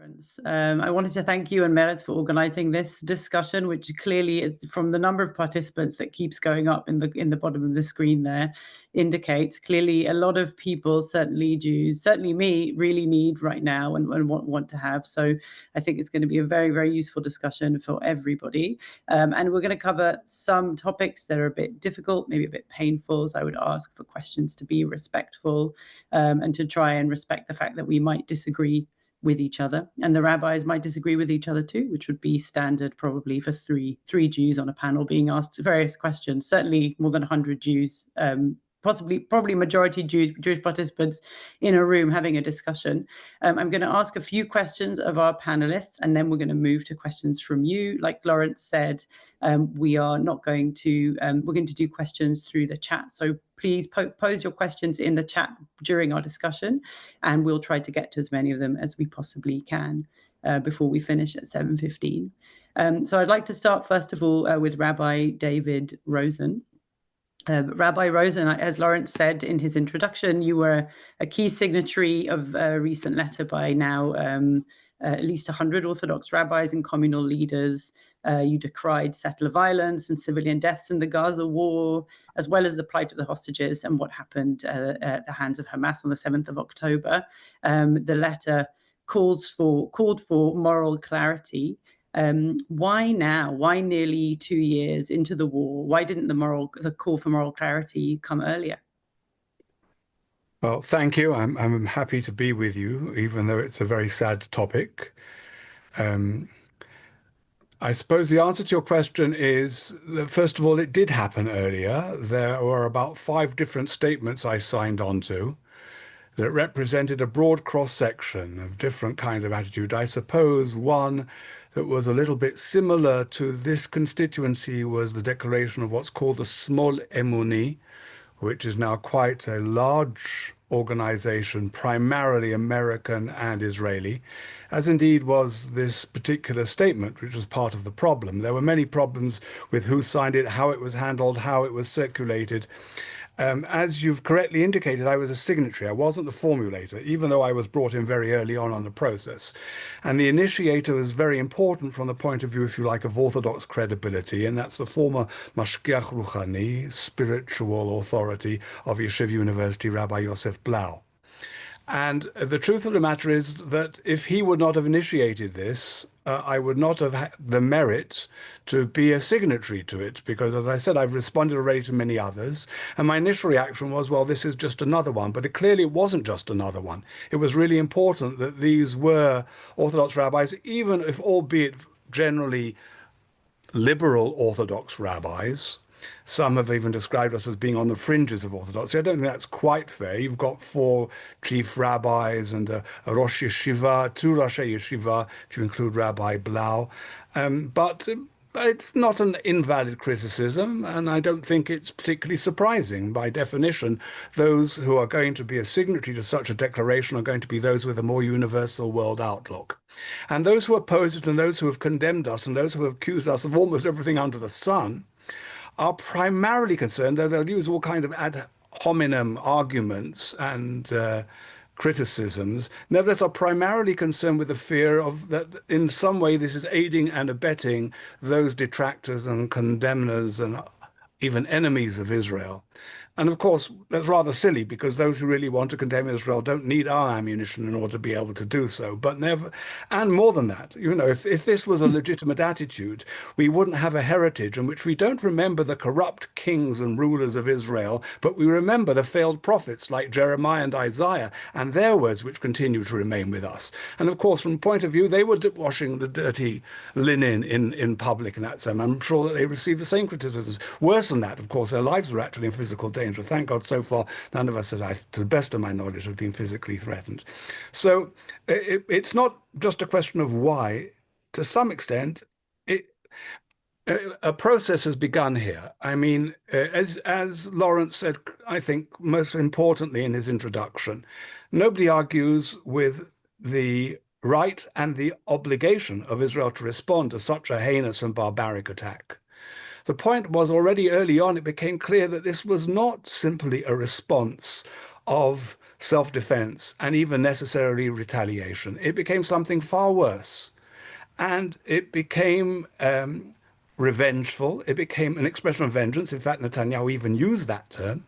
Lawrence. I wanted to thank you and Meretz for organizing this discussion, which clearly is, from the number of participants that keeps going up in the bottom of the screen there, indicates clearly a lot of people, certainly Jews, certainly me, really need right now and want to have. So I think it's going to be a very, very useful discussion for everybody. And we're going to cover some topics that are a bit difficult, maybe a bit painful. So I would ask for questions to be respectful and to try and respect the fact that we might disagree with each other, and the rabbis might disagree with each other too, which would be standard probably for three Jews on a panel being asked various questions. Certainly more than 100 Jews, probably majority Jewish participants in a room having a discussion. I'm going to ask a few questions of our panelists, and then we're going to move to questions from you. Like Lawrence said, we are not going to, we're going to do questions through the chat. So please pose your questions in the chat during our discussion, and we'll try to get to as many of them as we possibly can before we finish at 7:15. So I'd like to start, first of all, with Rabbi David Rosen. Rabbi Rosen, as Lawrence said in his introduction, you were a key signatory of a recent letter by now at least 100 Orthodox rabbis and communal leaders. You decried settler violence and civilian deaths in the Gaza war, as well as the plight of the hostages and what happened at the hands of Hamas on the 7th of October. The letter called for moral clarity. Why now? Why nearly 2 years into the war? Why didn't the call for moral clarity come earlier? Well, thank you. I'm happy to be with you, even though it's a very sad topic. I suppose the answer to your question is that, first of all, it did happen earlier. There were about 5 different statements I signed on to that represented a broad cross-section of different kinds of attitude. I suppose one that was a little bit similar to this constituency was the declaration of what's called the Smol Emuni, which is now quite a large organization, primarily American and Israeli, as indeed was this particular statement, which was part of the problem. There were many problems with who signed it, how it was handled, how it was circulated. As you've correctly indicated, I was a signatory. I wasn't the formulator, even though I was brought in very early on the process. And the initiator was very important from the point of view, if you like, of Orthodox credibility, and that's the former Mashgiach Ruchani, spiritual authority of Yeshiva University, Rabbi Yosef Blau. And the truth of the matter is that if he would not have initiated this, I would not have had the merit to be a signatory to it, because, as I said, I've responded already to many others. And my initial reaction was, well, this is just another one. But clearly it wasn't just another one. It was really important that these were Orthodox rabbis, even if albeit generally liberal Orthodox rabbis. Some have even described us as being on the fringes of Orthodoxy. I don't think that's quite fair. You've got 4 chief rabbis and a Rosh Yeshiva, 2 Rosh Yeshiva, if you include Rabbi Blau. But it's not an invalid criticism, and I don't think it's particularly surprising. By definition, those who are going to be a signatory to such a declaration are going to be those with a more universal world outlook. And those who oppose it and those who have condemned us and those who have accused us of almost everything under the sun are primarily concerned, though they'll use all kinds of ad hominem arguments and criticisms, nevertheless are primarily concerned with the fear of that in some way this is aiding and abetting those detractors and condemners and even enemies of Israel. And of course, that's rather silly, because those who really want to condemn Israel don't need our ammunition in order to be able to do so. But never, and more than that, you know, if this was a legitimate attitude, we wouldn't have a heritage in which we don't remember the corrupt kings and rulers of Israel, but we remember the failed prophets like Jeremiah and Isaiah and their words, which continue to remain with us. And of course, from the point of view, they were washing the dirty linen in public in that sense. I'm sure that they received the same criticisms. Worse than that, of course, their lives were actually in physical danger. Thank God, so far, none of us, to the best of my knowledge, have been physically threatened. So it's not just a question of why. To some extent, a process has begun here. I mean, as Lawrence said, I think most importantly in his introduction, nobody argues with the right and the obligation of Israel to respond to such a heinous and barbaric attack. The point was, already early on, it became clear that this was not simply a response of self-defense, and even necessarily retaliation. It became something far worse. And it became revengeful. It became an expression of vengeance. In fact, Netanyahu even used that term.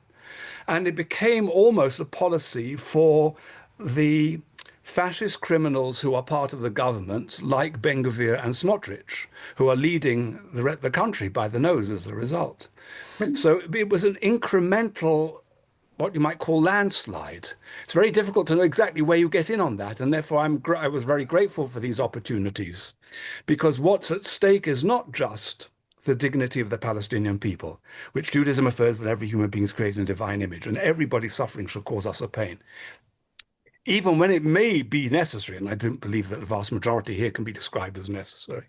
And it became almost a policy for the fascist criminals who are part of the government, like Ben-Gvir and Smotrich, who are leading the country by the nose as a result. So it was an incremental, what you might call landslide. It's very difficult to know exactly where you get in on that, and therefore I was very grateful for these opportunities, because what's at stake is not just the dignity of the Palestinian people, which Judaism affirms that every human being is created in a divine image, and everybody's suffering should cause us a pain, even when it may be necessary, and I don't believe that the vast majority here can be described as necessary.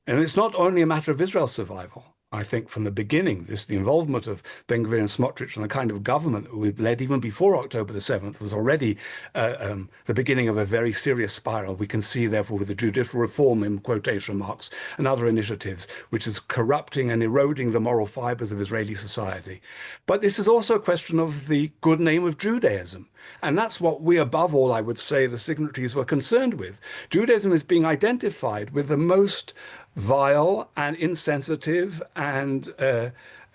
And it's not only a matter of Israel's survival. I think from the beginning, the involvement of Ben-Gvir and Smotrich and the kind of government that we've led even before October the 7th was already the beginning of a very serious spiral. We can see, therefore, with the judicial reform, in quotation marks, and other initiatives, which is corrupting and eroding the moral fibers of Israeli society. But this is also a question of the good name of Judaism. And that's what we, above all, I would say, the signatories were concerned with. Judaism is being identified with the most vile and insensitive and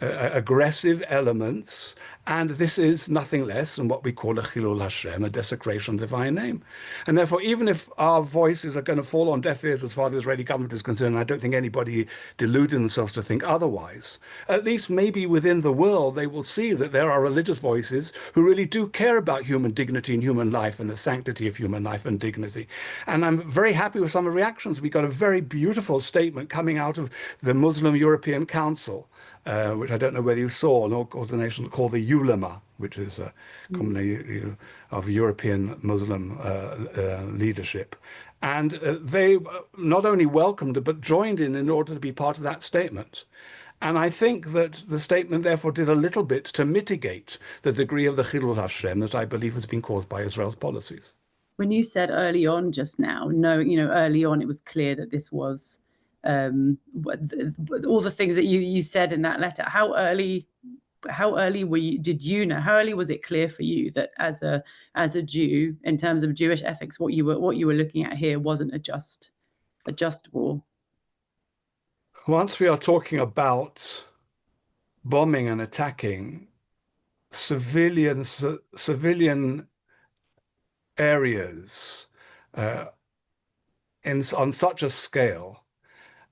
aggressive elements, and this is nothing less than what we call a chilul Hashem, a desecration of the divine name. And therefore, even if our voices are going to fall on deaf ears as far as the Israeli government is concerned, and I don't think anybody deluded themselves to think otherwise, at least maybe within the world they will see that there are religious voices who really do care about human dignity and human life and the sanctity of human life and dignity. And I'm very happy with some of the reactions. We got a very beautiful statement coming out of the Muslim European Council, which I don't know whether you saw, an organization called the Ulama, which is commonly of European Muslim leadership. And they not only welcomed it, but joined in order to be part of that statement. And I think that the statement therefore did a little bit to mitigate the degree of the chilul Hashem that I believe has been caused by Israel's policies. When you said early on just now, early on it was clear that this was all the things that you said in that letter. How early did you know? How early was it clear for you that as a Jew, in terms of Jewish ethics, what you were looking at here wasn't a just war? Once we are talking about bombing and attacking civilian areas on such a scale,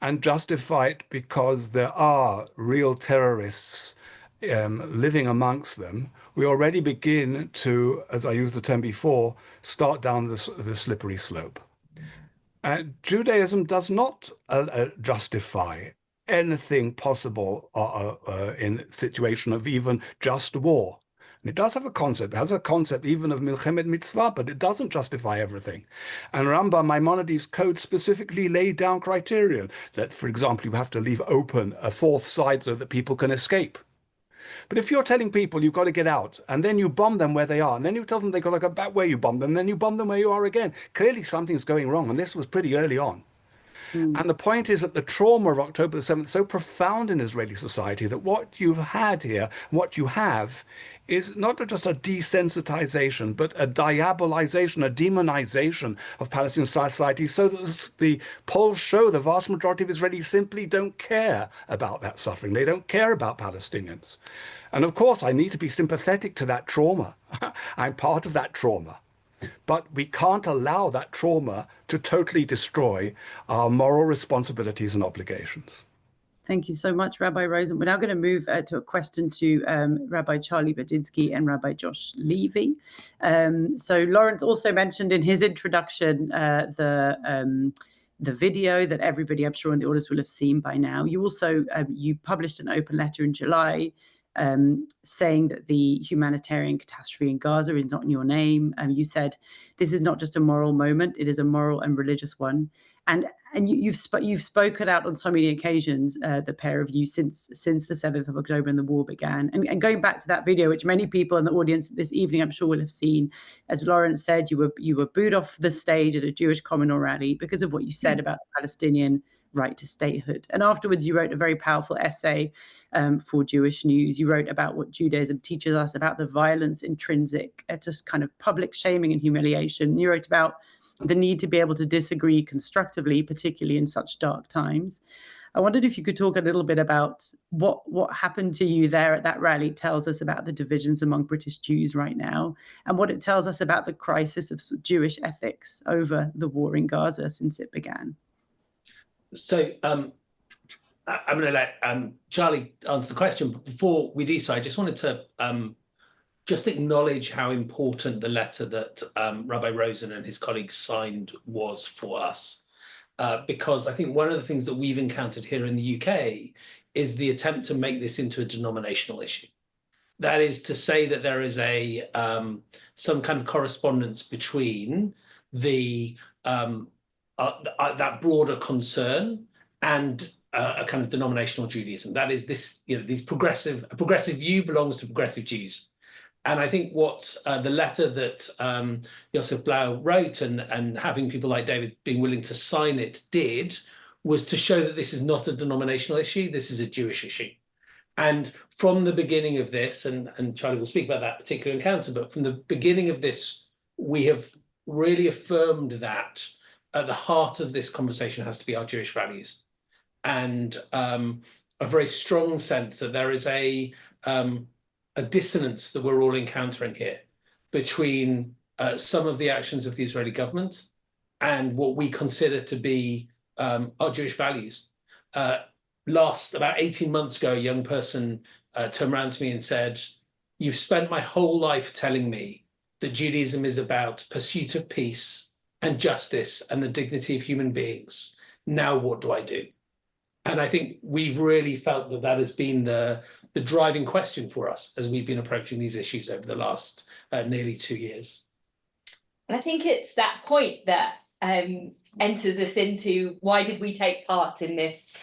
and justify it because there are real terrorists living amongst them, we already begin to, as I used the term before, start down the slippery slope. Judaism does not justify anything possible in a situation of even just war. And it does have a concept. It has a concept even of milchemet mitzvah, but it doesn't justify everything. And Rambam Maimonides' code specifically laid down criteria that, for example, you have to leave open a fourth side so that people can escape. But if you're telling people you've got to get out, and then you bomb them where they are, and then you tell them they've got to go back where you bombed them, and then you bomb them where you are again, clearly something's going wrong. And this was pretty early on. And the point is that the trauma of October the 7th is so profound in Israeli society that what you've had here, what you have, is not just a desensitization, but a diabolization, a demonization of Palestinian society, so that the polls show the vast majority of Israelis simply don't care about that suffering. They don't care about Palestinians. And of course, I need to be sympathetic to that trauma. I'm part of that trauma. But we can't allow that trauma to totally destroy our moral responsibilities and obligations. Thank you so much, Rabbi Rosen. We're now going to move to a question to Rabbi Charley Baginsky and Rabbi Josh Levy. So Lawrence also mentioned in his introduction the video that everybody, I'm sure, in the audience will have seen by now. You also you published an open letter in July saying that the humanitarian catastrophe in Gaza is not in your name. You said this is not just a moral moment; it is a moral and religious one. And you've spoken out on so many occasions, the pair of you, since the 7th of October and the war began. And going back to that video, which many people in the audience this evening, I'm sure, will have seen, as Lawrence said, you were booed off the stage at a Jewish communal rally because of what you said about the Palestinian right to statehood. And afterwards, you wrote a very powerful essay for Jewish News. You wrote about what Judaism teaches us about the violence intrinsic to kind of public shaming and humiliation. You wrote about the need to be able to disagree constructively, particularly in such dark times. I wondered if you could talk a little bit about what happened to you there at that rally. Tells us about the divisions among British Jews right now, and what it tells us about the crisis of Jewish ethics over the war in Gaza since it began. So I'm going to let Charley answer the question. But before we do so, I just wanted to just acknowledge how important the letter that Rabbi Rosen and his colleagues signed was for us. Because I think one of the things that we've encountered here in the UK is the attempt to make this into a denominational issue. That is to say that there is a some kind of correspondence between the that broader concern and a kind of denominational Judaism. That is this, a progressive view belongs to progressive Jews. And I think what the letter that Joseph Blau wrote and having people like David being willing to sign it did was to show that this is not a denominational issue, this is a Jewish issue. And from the beginning of this, and Charley will speak about that particular encounter, but from the beginning of this, we have really affirmed that at the heart of this conversation has to be our Jewish values. And a very strong sense that there is a dissonance that we're all encountering here between some of the actions of the Israeli government and what we consider to be our Jewish values. About 18 months ago, a young person turned around to me and said, "You've spent my whole life telling me that Judaism is about pursuit of peace and justice and the dignity of human beings. Now what do I do?" And I think we've really felt that that has been the driving question for us as we've been approaching these issues over the last nearly 2 years. And I think it's that point that enters us into why did we take part in this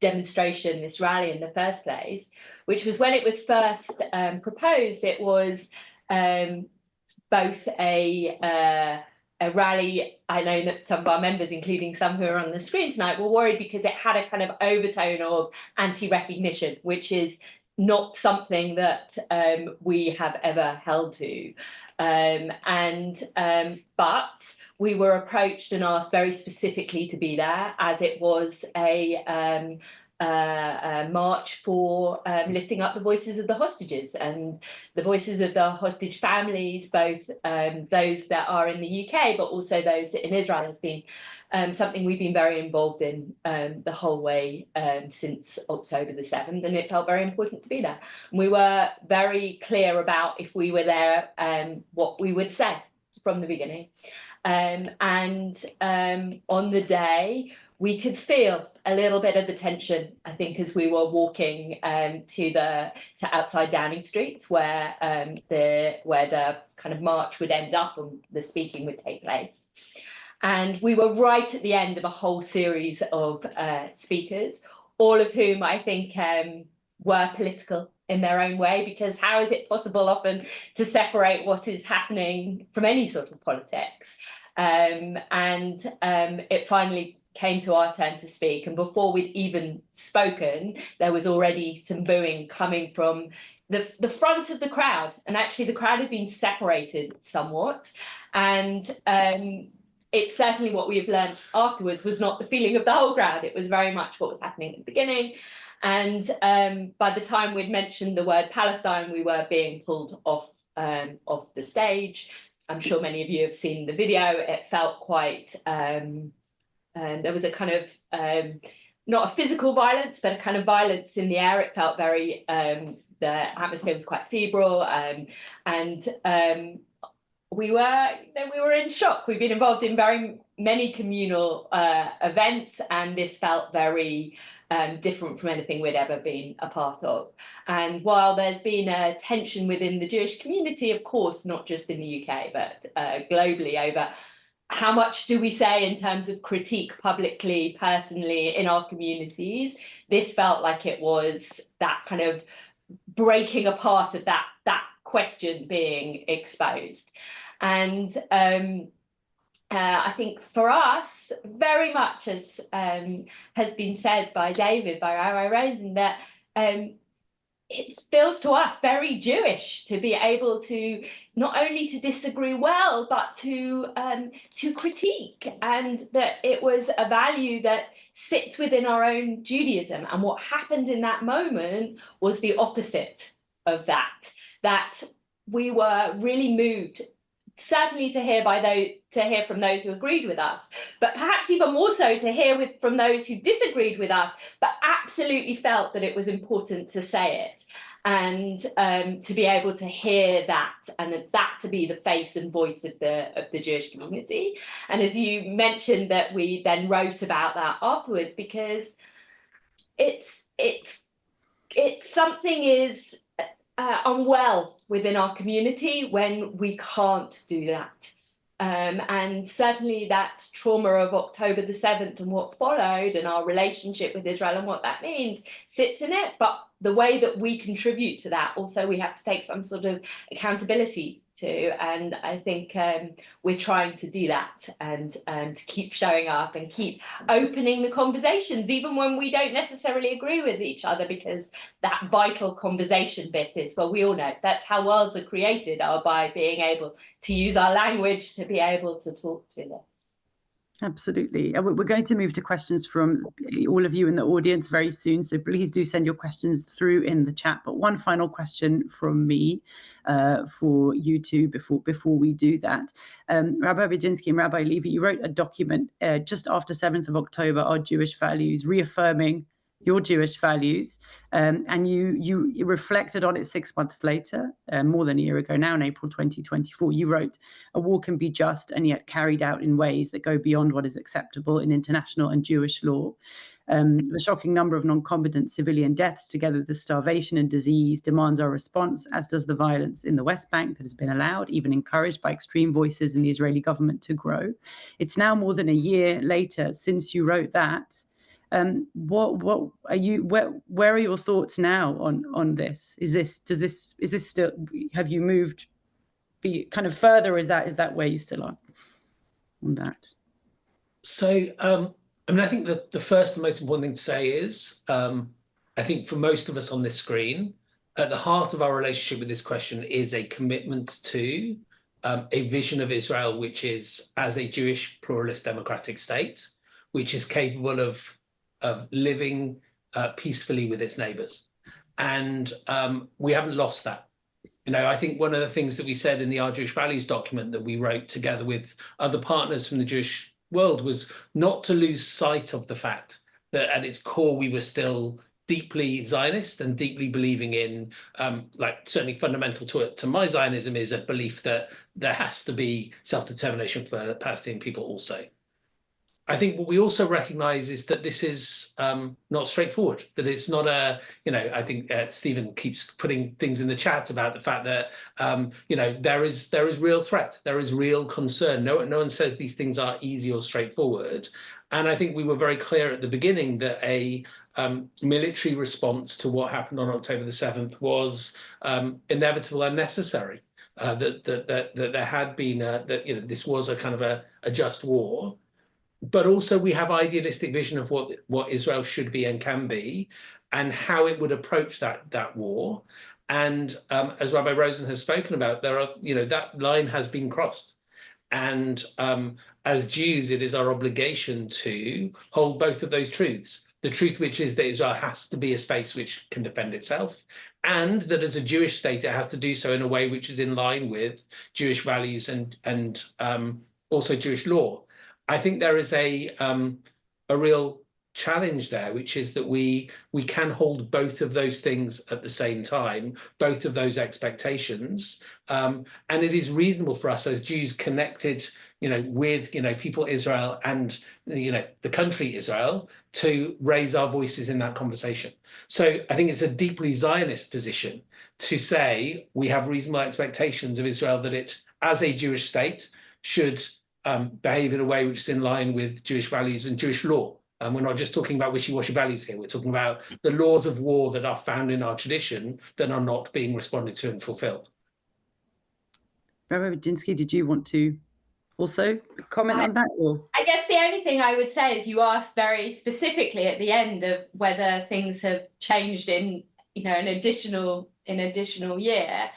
demonstration, this rally in the first place, which was when it was first proposed. It was both a rally. I know that some of our members, including some who are on the screen tonight, were worried because it had a kind of overtone of anti-recognition, which is not something that we have ever held to. But we were approached and asked very specifically to be there, as it was a march for lifting up the voices of the hostages and the voices of the hostage families, both those that are in the UK, but also those in Israel. Has been something we've been very involved in the whole way since October the 7th, and it felt very important to be there. And we were very clear about, if we were there, what we would say from the beginning. On the day, we could feel a little bit of the tension, I think, as we were walking to outside Downing Street, where the kind of march would end up and the speaking would take place. And we were right at the end of a whole series of speakers, all of whom I think were political in their own way, because how is it possible often to separate what is happening from any sort of politics? It finally came to our turn to speak, and before we'd even spoken, there was already some booing coming from the front of the crowd, and actually the crowd had been separated somewhat. And it's certainly what we've learned afterwards was not the feeling of the whole crowd. It was very much what was happening at the beginning. And by the time we'd mentioned the word Palestine, we were being pulled off the stage. I'm sure many of you have seen the video. It felt quite, there was a kind of, not a physical violence, but a kind of violence in the air. It felt very, the atmosphere was quite febrile, and we were in shock. We've been involved in very many communal events, and this felt very different from anything we'd ever been a part of. And while there's been a tension within the Jewish community, of course, not just in the UK, but globally, over how much do we say in terms of critique publicly, personally, in our communities, this felt like it was that kind of breaking apart of that question being exposed. And I think for us, very much as has been said by David, by Rabbi Rosen, that it feels to us very Jewish to be able to not only to disagree well, but to critique, and that it was a value that sits within our own Judaism. And what happened in that moment was the opposite of that. That we were really moved, certainly to hear from those who agreed with us, but perhaps even more so to hear from those who disagreed with us, but absolutely felt that it was important to say it, and to be able to hear that, and that to be the face and voice of the Jewish community. And as you mentioned, that we then wrote about that afterwards, because it's something is unwell within our community when we can't do that. And certainly that trauma of October the 7th and what followed, and our relationship with Israel and what that means, sits in it. But the way that we contribute to that, also we have to take some sort of accountability to. And I think we're trying to do that, and to keep showing up and keep opening the conversations, even when we don't necessarily agree with each other, because that vital conversation bit is, well, we all know that's how worlds are created, are by being able to use our language to be able to talk to this. Absolutely. We're going to move to questions from all of you in the audience very soon, so please do send your questions through in the chat. But one final question from me for you two before we do that. Rabbi Baginsky and Rabbi Levy, you wrote a document just after 7th of October, Our Jewish Values, reaffirming your Jewish values, and you reflected on it 6 months later, more than a year ago now, in April 2024. You wrote, "A war can be just and yet carried out in ways that go beyond what is acceptable in international and Jewish law. The shocking number of non-combatant civilian deaths, together with the starvation and disease, demands our response, as does the violence in the West Bank that has been allowed, even encouraged by extreme voices in the Israeli government, to grow." It's now more than a year later since you wrote that. What are you? Where are your thoughts now on this? Is this still? Have you moved kind of further? Is that where you still are on that? So I mean, I think that the first and most important thing to say is, I think for most of us on this screen, at the heart of our relationship with this question is a commitment to a vision of Israel, which is as a Jewish pluralist democratic state, which is capable of living peacefully with its neighbors. And we haven't lost that. You know, I think one of the things that we said in the Our Jewish Values document that we wrote together with other partners from the Jewish world was not to lose sight of the fact that at its core we were still deeply Zionist and deeply believing in, like certainly fundamental to my Zionism is a belief that there has to be self-determination for the Palestinian people also. I think what we also recognize is that this is not straightforward, that it's not a, you know, I think Stephen keeps putting things in the chat about the fact that, you know, there is real threat, there is real concern. No one says these things are easy or straightforward. And I think we were very clear at the beginning that a military response to what happened on October the 7th was inevitable and necessary, that there had been, that, you know, this was a kind of a just war. But also we have idealistic vision of what Israel should be and can be, and how it would approach that war. And as Rabbi Rosen has spoken about, there are, you know, that line has been crossed. And as Jews, it is our obligation to hold both of those truths. The truth which is that Israel has to be a space which can defend itself, and that as a Jewish state, it has to do so in a way which is in line with Jewish values and also Jewish law. I think there is a real challenge there, which is that we can hold both of those things at the same time, both of those expectations, and it is reasonable for us as Jews connected, you know, with, you know, people Israel and, you know, the country Israel, to raise our voices in that conversation. So I think it's a deeply Zionist position to say we have reasonable expectations of Israel, that it, as a Jewish state, should behave in a way which is in line with Jewish values and Jewish law. And we're not just talking about wishy-washy values here. We're talking about the laws of war that are found in our tradition that are not being responded to and fulfilled. Rabbi Baginsky, did you want to also comment on that? Or? I guess the only thing I would say is you asked very specifically at the end of whether things have changed in, an additional year.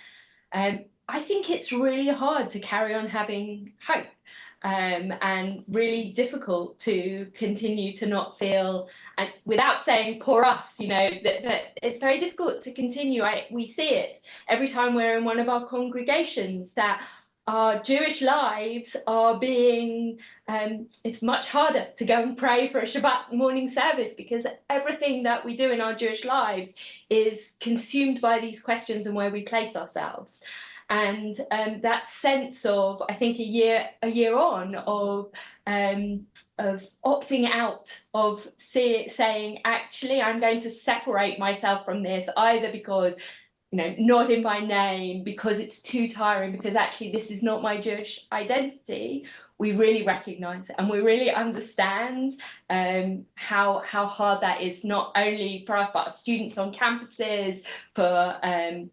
I think it's really hard to carry on having hope, and really difficult to continue to not feel, and without saying poor us, that it's very difficult to continue. We see it every time we're in one of our congregations, that our Jewish lives are being, it's much harder to go and pray for a Shabbat morning service, because everything that we do in our Jewish lives is consumed by these questions and where we place ourselves. And that sense of, I think, a year on of opting out, of saying, actually, I'm going to separate myself from this, either because not in my name, because it's too tiring, because actually this is not my Jewish identity. We really recognize it, and we really understand how hard that is, not only for us, but students on campuses, for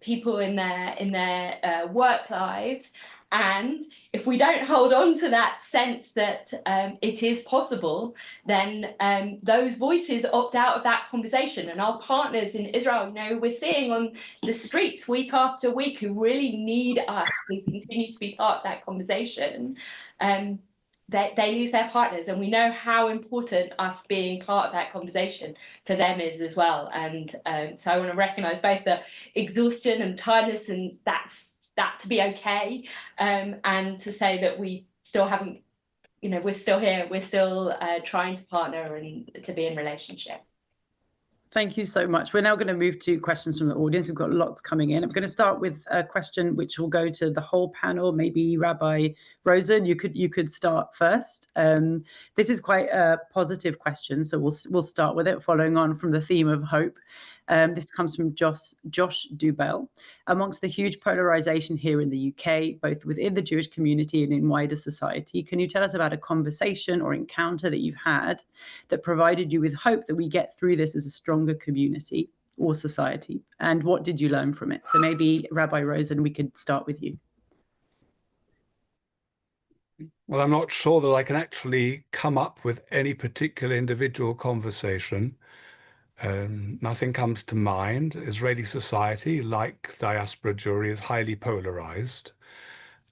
people in their work lives. And if we don't hold on to that sense that it is possible, then those voices opt out of that conversation. And our partners in Israel, we're seeing on the streets week after week, who really need us to continue to be part of that conversation, they lose their partners. And we know how important us being part of that conversation for them is as well. And so I want to recognize both the exhaustion and tiredness, and that to be okay, and to say that we still haven't, we're still here, we're still trying to partner and to be in relationship. Thank you so much. We're now going to move to questions from the audience. We've got lots coming in. I'm going to start with a question which will go to the whole panel. Maybe Rabbi Rosen, you could start first. This is quite a positive question, so we'll start with it, following on from the theme of hope. This comes from Josh Dubell. Amongst the huge polarization here in the UK, both within the Jewish community and in wider society, can you tell us about a conversation or encounter that you've had that provided you with hope that we get through this as a stronger community or society? And what did you learn from it? So maybe Rabbi Rosen, we could start with you. Well, I'm not sure that I can actually come up with any particular individual conversation. Nothing comes to mind. Israeli society, like diaspora Jewry, is highly polarized,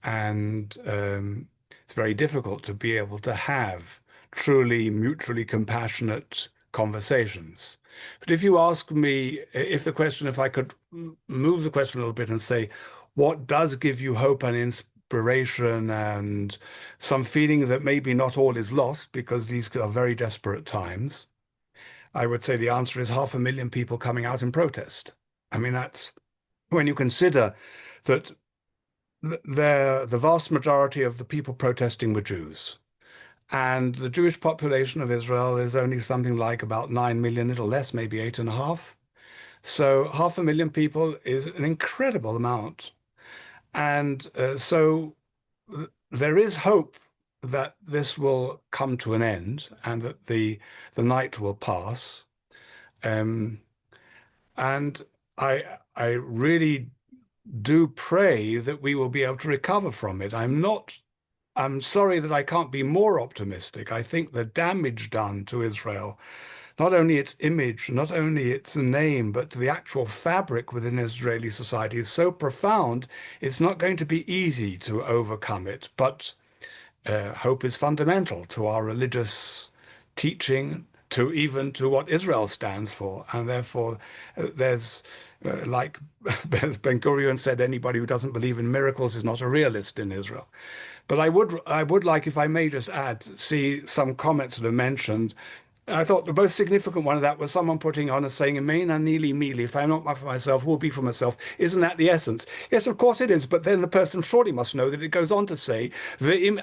and it's very difficult to be able to have truly mutually compassionate conversations. But if you ask me, if I could move the question a little bit and say, what does give you hope and inspiration and some feeling that maybe not all is lost, because these are very desperate times, I would say the answer is 500,000 people coming out in protest. I mean, that's when you consider that the vast majority of the people protesting were Jews. And the Jewish population of Israel is only something like about 9 million, little less, maybe 8.5. So 500,000 people is an incredible amount. And so there is hope that this will come to an end and that the night will pass. And I really do pray that we will be able to recover from it. I'm sorry that I can't be more optimistic. I think the damage done to Israel, not only its image, not only its name, but the actual fabric within Israeli society is so profound, it's not going to be easy to overcome it. But hope is fundamental to our religious teaching, to what Israel stands for. And therefore, there's, like as Ben-Gurion said, anybody who doesn't believe in miracles is not a realist in Israel. But I would like, if I may just add, see some comments that are mentioned. I thought the most significant one of that was someone putting on and saying, "Imein anili mili, if I'm not for myself, who will be for myself?" Isn't that the essence? Yes, of course it is. But then the person surely must know that it goes on to say, when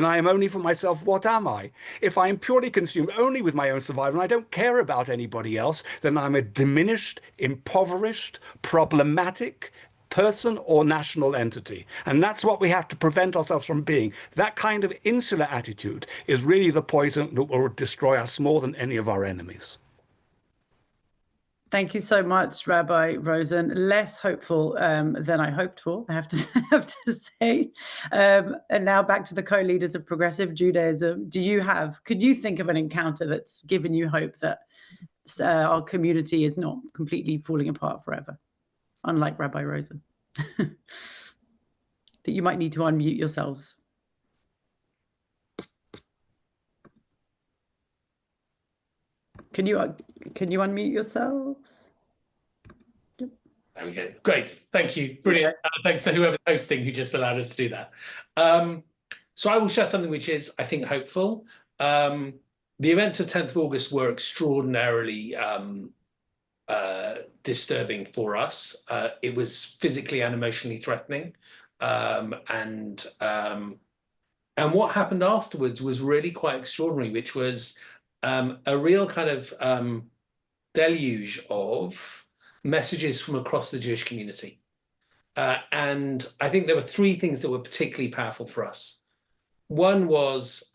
I am only for myself, what am I? If I am purely consumed only with my own survival and I don't care about anybody else, then I'm a diminished, impoverished, problematic person or national entity. And that's what we have to prevent ourselves from being. That kind of insular attitude is really the poison that will destroy us more than any of our enemies. Thank you so much, Rabbi Rosen. Less hopeful than I hoped for, I have to say. And now back to the co-leaders of progressive Judaism. Could you think of an encounter that's given you hope that our community is not completely falling apart forever, unlike Rabbi Rosen? That you might need to unmute yourselves. Can you unmute yourselves? There we go. Great. Thank you. Brilliant. Thanks to whoever's hosting who just allowed us to do that. So I will share something which is, I think, hopeful. The events of 10th of August were extraordinarily disturbing for us. It was physically and emotionally threatening. And what happened afterwards was really quite extraordinary, which was a real kind of deluge of messages from across the Jewish community. And I think there were three things that were particularly powerful for us. One was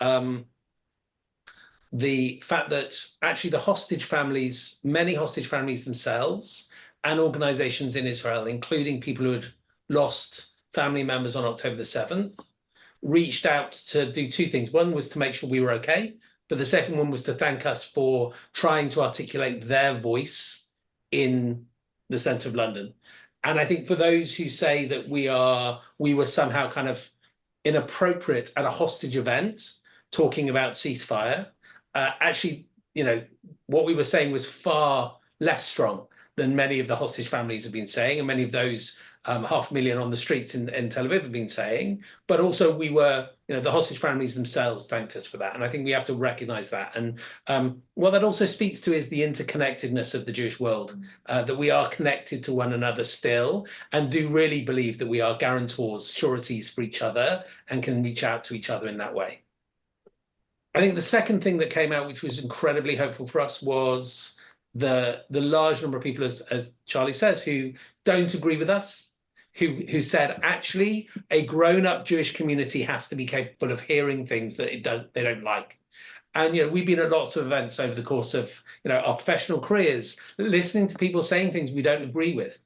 the fact that actually the hostage families, many hostage families themselves, and organizations in Israel, including people who had lost family members on October the 7th, reached out to do two things. One was to make sure we were okay, but the second one was to thank us for trying to articulate their voice in the centre of London. And I think for those who say that we were somehow kind of inappropriate at a hostage event talking about ceasefire, actually, you know, what we were saying was far less strong than many of the hostage families have been saying, and many of those 500,000 on the streets in Tel Aviv have been saying. But also we were, you know, the hostage families themselves thanked us for that. And I think we have to recognize that. And what that also speaks to is the interconnectedness of the Jewish world, that we are connected to one another still, and do really believe that we are guarantors, sureties for each other, and can reach out to each other in that way. I think the second thing that came out, which was incredibly hopeful for us, was the large number of people, as Charlie says, who don't agree with us, who said, actually, a grown-up Jewish community has to be capable of hearing things that they don't like. And, you know, we've been at lots of events over the course of, you know, our professional careers, listening to people saying things we don't agree with.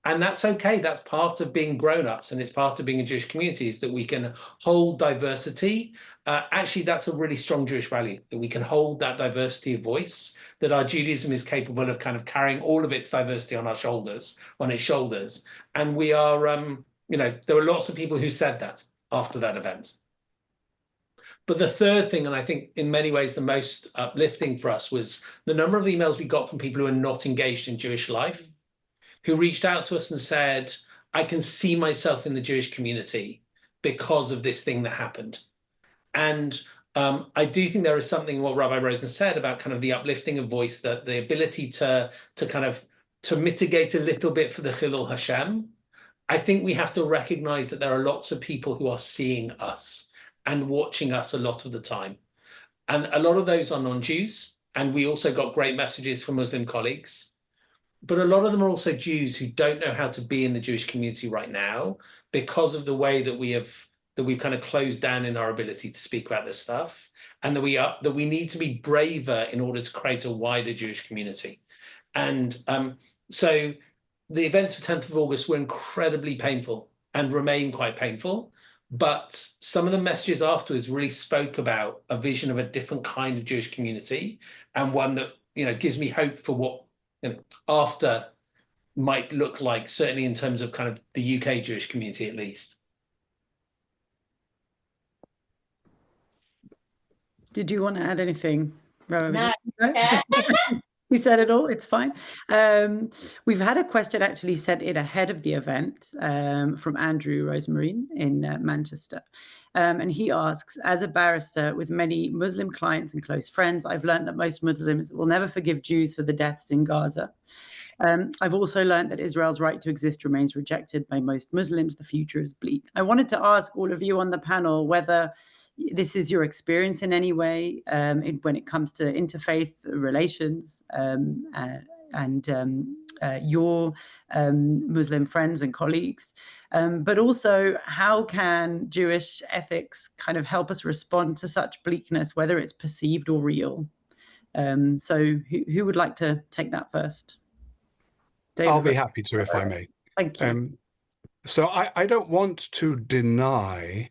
And that's okay. That's part of being grown-ups, and it's part of being a Jewish community, is that we can hold diversity. Actually, that's a really strong Jewish value, that we can hold that diversity of voice, that our Judaism is capable of kind of carrying all of its diversity on its shoulders. And we are, you know, there were lots of people who said that after that event. But the third thing, and I think in many ways the most uplifting for us, was the number of emails we got from people who are not engaged in Jewish life, who reached out to us and said, I can see myself in the Jewish community because of this thing that happened. And I do think there is something in what Rabbi Rosen said about kind of the uplifting of voice, that the ability to mitigate a little bit for the Chilul Hashem. I think we have to recognize that there are lots of people who are seeing us and watching us a lot of the time. And a lot of those are non-Jews. And we also got great messages from Muslim colleagues. But a lot of them are also Jews who don't know how to be in the Jewish community right now because of the way that we've kind of closed down in our ability to speak about this stuff, and that we need to be braver in order to create a wider Jewish community. And so the events of 10th of August were incredibly painful and remain quite painful. But some of the messages afterwards really spoke about a vision of a different kind of Jewish community, and one that, you know, gives me hope for what, you know, after might look like, certainly in terms of kind of the UK Jewish community at least. Did you want to add anything, Rabbi? No. We said it all. It's fine. We've had a question actually sent in ahead of the event from Andrew Rosemarine in Manchester. And he asks, as a barrister with many Muslim clients and close friends, I've learned that most Muslims will never forgive Jews for the deaths in Gaza. I've also learned that Israel's right to exist remains rejected by most Muslims. The future is bleak. I wanted to ask all of you on the panel whether this is your experience in any way when it comes to interfaith relations and your Muslim friends and colleagues, but also how can Jewish ethics kind of help us respond to such bleakness, whether it's perceived or real? So who would like to take that first? David, I'll be happy to, if I may. thank you. So I don't want to deny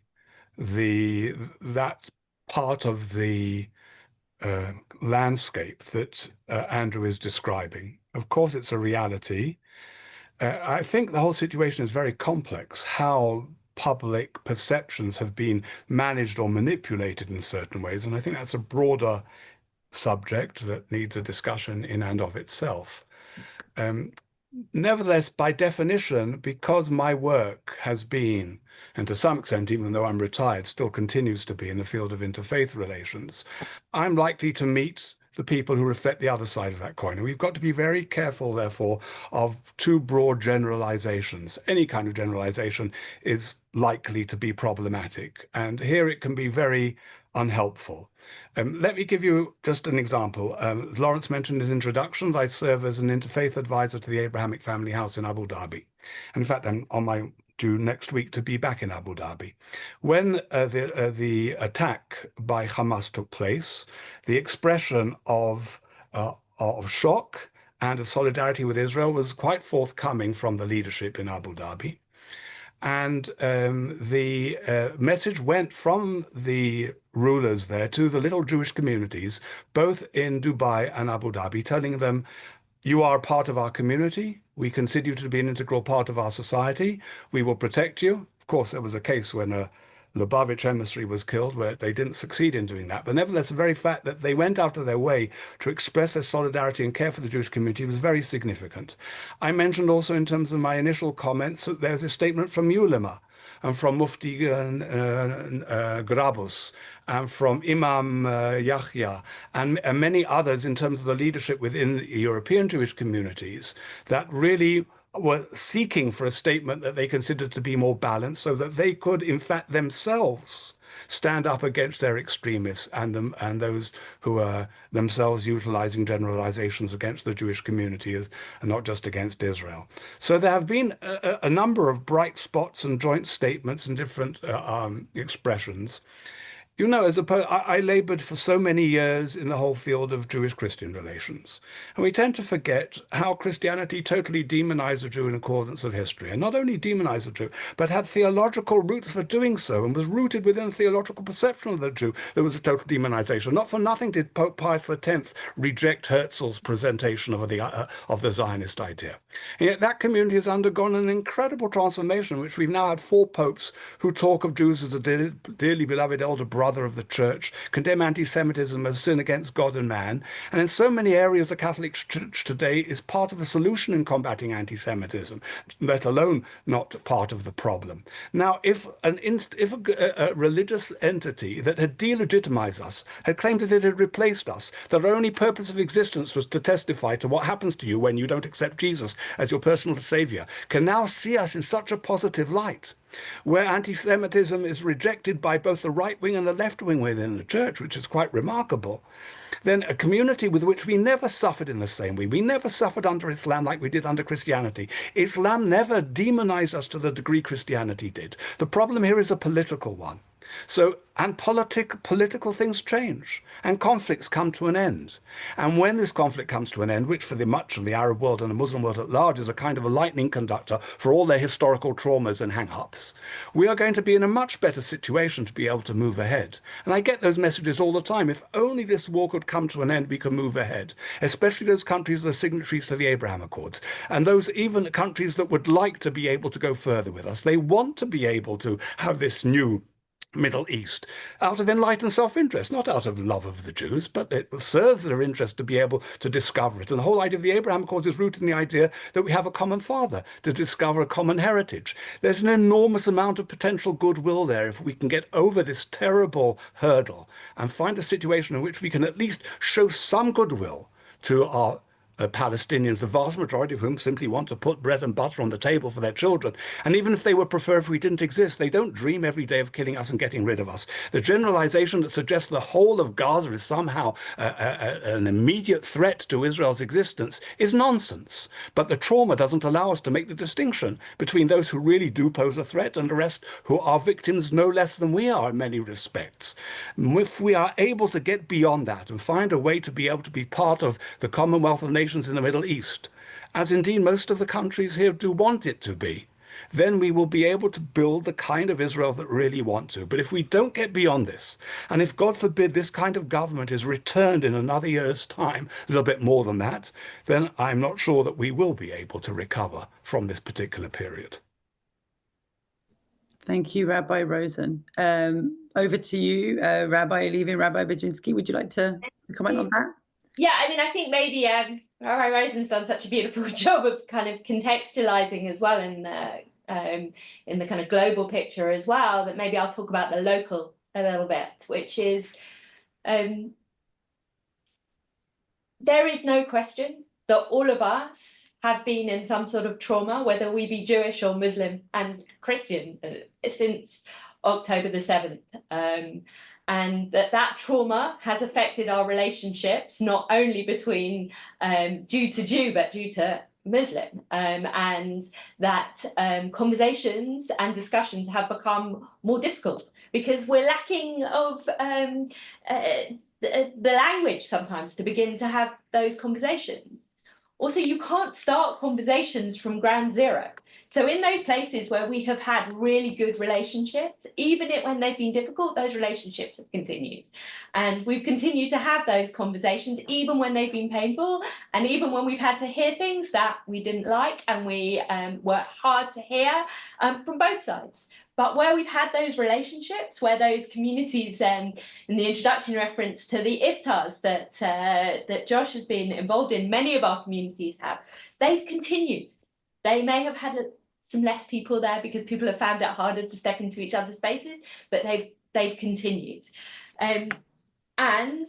that part of the landscape that Andrew is describing. Of course, it's a reality. I think the whole situation is very complex, how public perceptions have been managed or manipulated in certain ways. And I think that's a broader subject that needs a discussion in and of itself. Nevertheless, by definition, because my work has been, and to some extent, even though I'm retired, still continues to be in the field of interfaith relations, I'm likely to meet the people who reflect the other side of that coin. And we've got to be very careful, therefore, of too broad generalizations. Any kind of generalization is likely to be problematic. And here it can be very unhelpful. Let me give you just an example. As Lawrence mentioned in his introduction, I serve as an interfaith advisor to the Abrahamic Family House in Abu Dhabi. In fact, I'm on my due next week to be back in Abu Dhabi. When the attack by Hamas took place, the expression of shock and of solidarity with Israel was quite forthcoming from the leadership in Abu Dhabi. And the message went from the rulers there to the little Jewish communities, both in Dubai and Abu Dhabi, telling them, you are part of our community. We consider you to be an integral part of our society. We will protect you. Of course, there was a case when a Lubavitch emissary was killed where they didn't succeed in doing that. But nevertheless, the very fact that they went out of their way to express their solidarity and care for the Jewish community was very significant. I mentioned also in terms of my initial comments that there's a statement from Ulema and from Mufti Grabus and from Imam Yahya and many others in terms of the leadership within the European Jewish communities that really were seeking for a statement that they considered to be more balanced so that they could, in fact, themselves stand up against their extremists and those who are themselves utilizing generalizations against the Jewish community and not just against Israel. So there have been a number of bright spots and joint statements and different expressions. You know, I labored for so many years in the whole field of Jewish-Christian relations, and we tend to forget how Christianity totally demonized the Jew in accordance with history, and not only demonized the Jew, but had theological roots for doing so, and was rooted within theological perception of the Jew. There was a total demonization. Not for nothing did Pope Pius X reject Herzl's presentation of the Zionist idea. And yet that community has undergone an incredible transformation, in which we've now had 4 popes who talk of Jews as a dearly beloved elder brother of the church, condemn anti-Semitism as sin against God and man, and in so many areas the Catholic Church today is part of the solution in combating anti-Semitism, let alone not part of the problem. Now, if a religious entity that had delegitimized us, had claimed that it had replaced us, that our only purpose of existence was to testify to what happens to you when you don't accept Jesus as your personal savior, can now see us in such a positive light, where anti-Semitism is rejected by both the right wing and the left wing within the church, which is quite remarkable, then a community with which we never suffered in the same way. We never suffered under Islam like we did under Christianity. Islam never demonized us to the degree Christianity did. The problem here is a political one. So, and political things change, and conflicts come to an end. And when this conflict comes to an end, which for much of the Arab world and the Muslim world at large is a kind of a lightning conductor for all their historical traumas and hang-ups, we are going to be in a much better situation to be able to move ahead. And I get those messages all the time. If only this war could come to an end, we can move ahead, especially those countries that are signatories to the Abraham Accords, and those even countries that would like to be able to go further with us. They want to be able to have this new Middle East out of enlightened self-interest, not out of love of the Jews, but it serves their interest to be able to discover it. And the whole idea of the Abraham Accords is rooted in the idea that we have a common father, to discover a common heritage. There's an enormous amount of potential goodwill there if we can get over this terrible hurdle and find a situation in which we can at least show some goodwill to our Palestinians, the vast majority of whom simply want to put bread and butter on the table for their children. And even if they would prefer if we didn't exist, they don't dream every day of killing us and getting rid of us. The generalization that suggests the whole of Gaza is somehow an immediate threat to Israel's existence is nonsense. But the trauma doesn't allow us to make the distinction between those who really do pose a threat and the rest who are victims no less than we are in many respects. If we are able to get beyond that and find a way to be able to be part of the Commonwealth of Nations in the Middle East as indeed most of the countries here do want it to be, then we will be able to build the kind of Israel that really want to. But if we don't get beyond this, and if, God forbid, this kind of government is returned in another year's time, a little bit more than that, then I'm not sure that we will be able to recover from this particular period. Thank you, Rabbi Rosen. Over to you, Rabbi Levy and Rabbi Baginsky. Would you like to comment on that? Yeah, I mean, I think maybe Rabbi Rosen's done such a beautiful job of kind of contextualizing as well in the kind of global picture as well, that maybe I'll talk about the local a little bit, which is there is no question that all of us have been in some sort of trauma, whether we be Jewish or Muslim and Christian, since October the 7th. And that trauma has affected our relationships, not only between Jew to Jew, but Jew to Muslim, and that conversations and discussions have become more difficult because we're lacking of the language sometimes to begin to have those conversations. Also, you can't start conversations from ground zero. So in those places where we have had really good relationships, even when they've been difficult, those relationships have continued. And we've continued to have those conversations, even when they've been painful, and even when we've had to hear things that we didn't like and we were hard to hear from both sides. But where we've had those relationships, where those communities, in the introduction reference to the iftars that Josh has been involved in, many of our communities have, they've continued. They may have had some less people there because people have found it harder to step into each other's spaces, but they've continued. And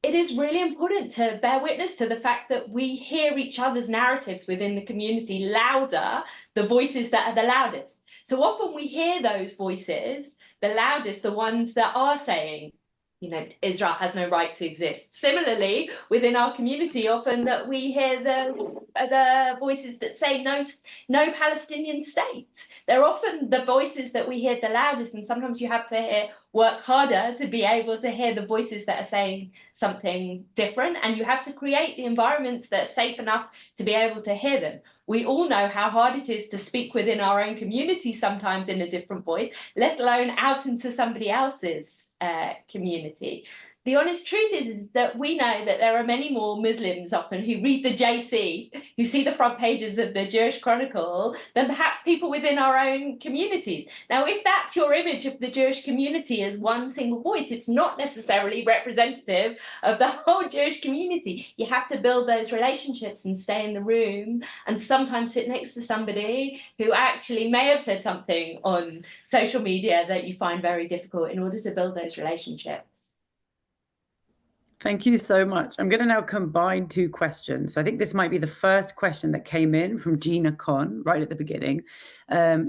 it is really important to bear witness to the fact that we hear each other's narratives within the community louder, the voices that are the loudest. So often we hear those voices, the loudest, the ones that are saying, you know, Israel has no right to exist. Similarly, within our community, often that we hear the voices that say no Palestinian state. They're often the voices that we hear the loudest, and sometimes you have to work harder to be able to hear the voices that are saying something different, and you have to create the environments that are safe enough to be able to hear them. We all know how hard it is to speak within our own community sometimes in a different voice, let alone out into somebody else's community. The honest truth is that we know that there are many more Muslims often who read the JC, who see the front pages of the Jewish Chronicle, than perhaps people within our own communities. Now, if that's your image of the Jewish community as one single voice, it's not necessarily representative of the whole Jewish community. You have to build those relationships and stay in the room and sometimes sit next to somebody who actually may have said something on social media that you find very difficult in order to build those relationships. Thank you so much. I'm going to now combine two questions. So I think this might be the first question that came in from Gina Con right at the beginning.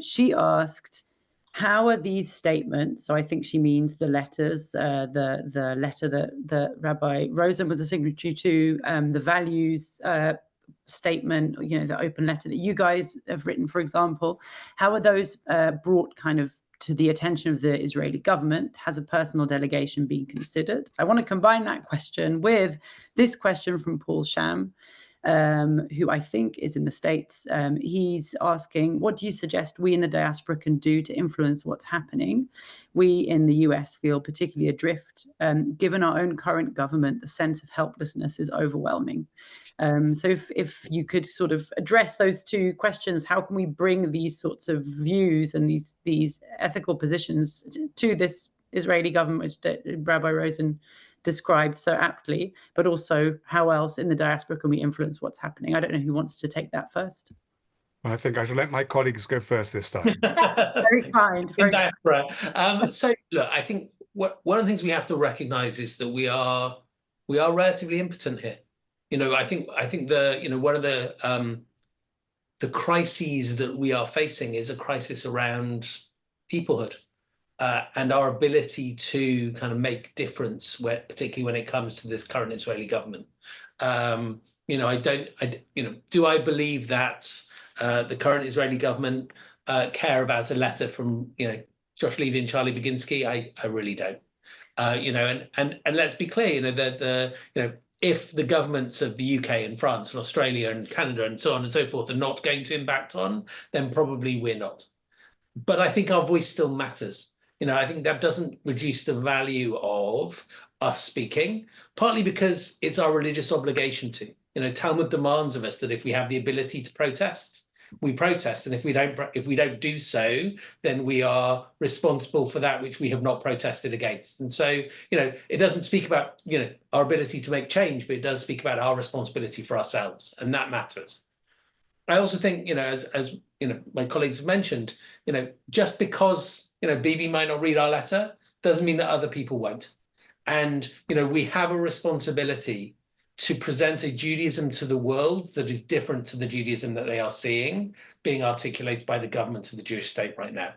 She asked, how are these statements, so I think she means the letters, the letter that Rabbi Rosen was a signatory to, the values statement, you know, the open letter that you guys have written, for example, how are those brought kind of to the attention of the Israeli government? Has a personal delegation been considered? I want to combine that question with this question from Paul Sham, who I think is in the States. He's asking, what do you suggest we in the diaspora can do to influence what's happening? We in the US feel particularly adrift. Given our own current government, the sense of helplessness is overwhelming. So if you could sort of address those two questions, how can we bring these sorts of views and these ethical positions to this Israeli government, which Rabbi Rosen described so aptly, but also how else in the diaspora can we influence what's happening? I don't know who wants to take that first. I think I should let my colleagues go first this time. Very kind. Very kind. So look, I think one of the things we have to recognize is that we are relatively impotent here. You know, I think one of the crises that we are facing is a crisis around peoplehood and our ability to kind of make difference, particularly when it comes to this current Israeli government. You know, do I believe that the current Israeli government care about a letter from, you know, Josh Levy and Charley Baginsky? I really don't. You know, and let's be clear, you know, if the governments of the UK and France and Australia and Canada and so on and so forth are not going to impact on, then probably we're not. But I think our voice still matters. I think that doesn't reduce the value of us speaking, partly because it's our religious obligation to. Talmud demands of us that if we have the ability to protest, we protest, and if we don't do so, then we are responsible for that which we have not protested against. And so, it doesn't speak about our ability to make change, but it does speak about our responsibility for ourselves, and that matters. I also think, as my colleagues have mentioned, just because Bibi might not read our letter doesn't mean that other people won't. And we have a responsibility to present a Judaism to the world that is different to the Judaism that they are seeing being articulated by the government of the Jewish state right now.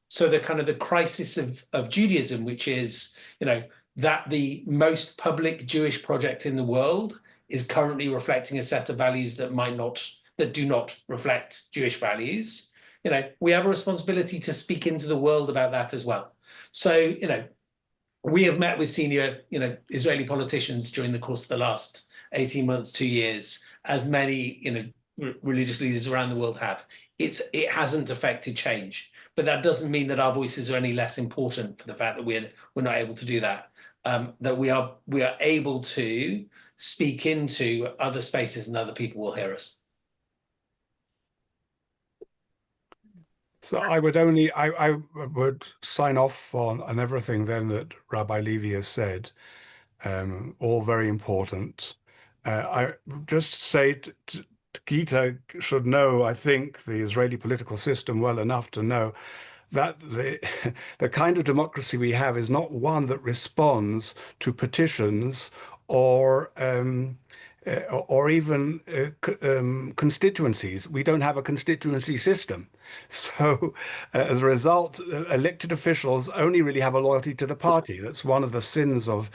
So the kind of the crisis of Judaism, which is, that the most public Jewish project in the world is currently reflecting a set of values that do not reflect Jewish values. We have a responsibility to speak into the world about that as well. So, we have met with senior, Israeli politicians during the course of the last 18 months, 2 years, as many, religious leaders around the world have. It hasn't affected change, but that doesn't mean that our voices are any less important for the fact that we're not able to do that. That we are able to speak into other spaces and other people will hear us. So I would sign off on everything then that Rabbi Levy has said, all very important. I just say Gita should know, I think, the Israeli political system well enough to know that the kind of democracy we have is not one that responds to petitions or even constituencies. We don't have a constituency system. So as a result, elected officials only really have a loyalty to the party. That's one of the sins of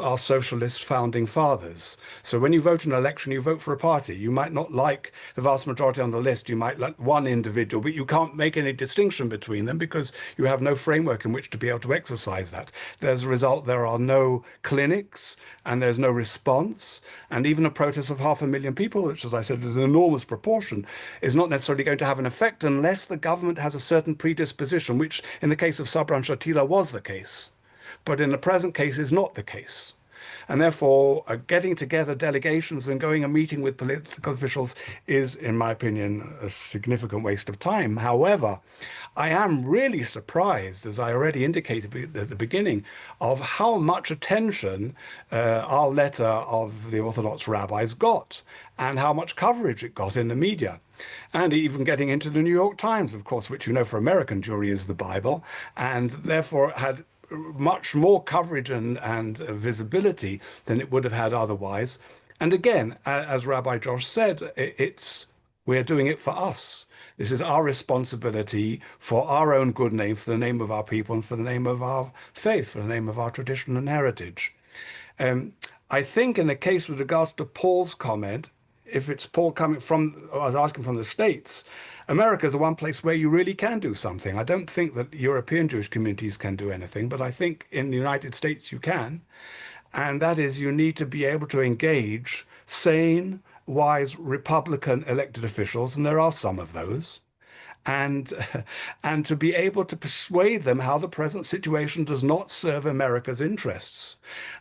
our socialist founding fathers. So when you vote in an election, you vote for a party. You might not like the vast majority on the list. You might like one individual, but you can't make any distinction between them because you have no framework in which to be able to exercise that. As a result, there are no clinics and there's no response. And even a protest of 500,000 people, which, as I said, is an enormous proportion, is not necessarily going to have an effect unless the government has a certain predisposition, which in the case of Sabra and Shatila was the case, but in the present case is not the case. And therefore, getting together delegations and going and meeting with political officials is, in my opinion, a significant waste of time. However, I am really surprised, as I already indicated at the beginning, of how much attention our letter of the Orthodox rabbis got and how much coverage it got in the media. And even getting into the New York Times, of course, which, for American Jewry is the Bible, and therefore had much more coverage and visibility than it would have had otherwise. And again, as Rabbi Josh said, we're doing it for us. This is our responsibility for our own good name, for the name of our people, and for the name of our faith, for the name of our tradition and heritage. I think in the case with regards to Paul's comment, if it's Paul coming from, I was asking from the States, America is the one place where you really can do something. I don't think that European Jewish communities can do anything, but I think in the United States you can. And that is, you need to be able to engage sane, wise Republican elected officials, and there are some of those, and to be able to persuade them how the present situation does not serve America's interests.